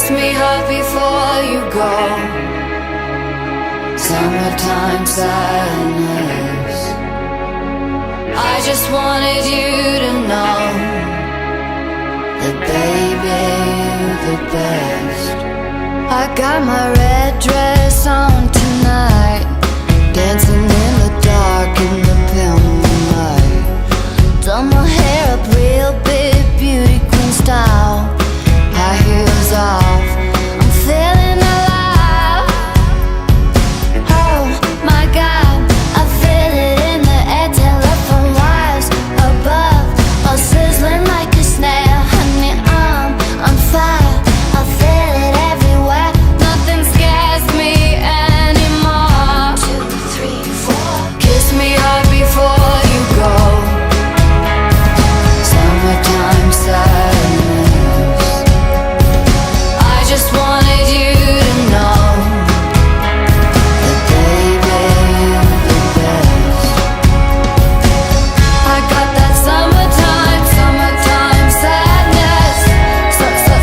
Kiss me hard before you go. Summertime sadness. I just wanted you to know that baby, you're the best. I got my red dress on tonight, dancing in the dark in the pale moonlight. Done my hair up real big, beauty queen style. High heels off, I'm feeling alive. Oh my God, I feel it in the air. Telephone wires above, all sizzling like a snare. Honey, I'm on fire, I feel it everywhere. Nothing scares me anymore. 2, 3, 4. Kiss me hard before you go. Summertime sadness. I just wanted you to know that baby, you're the best. I got that summertime, summertime sadness.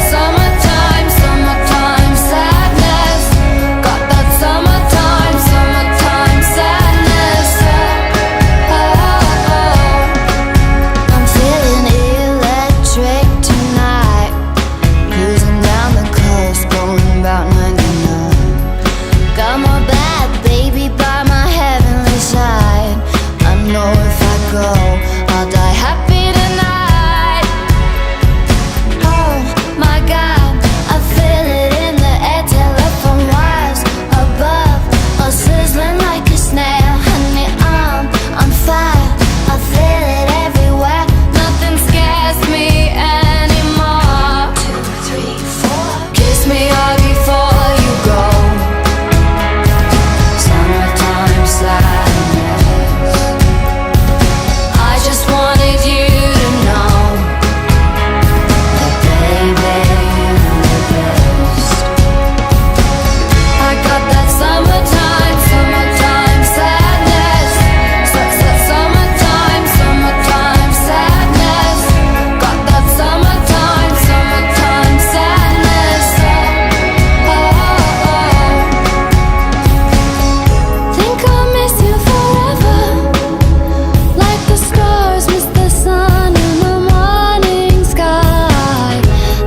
Summertime, summertime sadness. Got that summertime, summertime sadness. I'm feeling electric tonight, cruising down the coast, going about 99. Got my bad baby by my heavenly side. I know if I go, I'll die happy tonight. Oh my God, I feel it in the air. Telephone wires above, all sizzling like a snare. Honey, I'm on fire, I feel it everywhere. Nothing scares me anymore. 2, 3, 4. Kiss me hard before you go. Summertime sadness. I just wanted you to know that baby, you're the best. I got that summertime, summertime sadness. Summertime, summertime sadness. Got that summertime, summertime sadness. Think I'll miss you forever, like the stars miss the sun in the morning sky.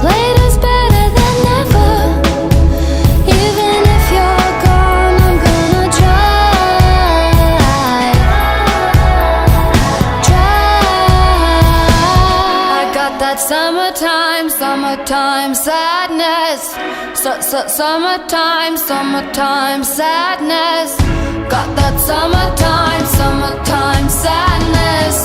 Later's better than never. Even if you're gone, I'm gonna try. I got that summertime, summertime sadness. Summertime, summertime sadness. Got that summertime, summertime sadness.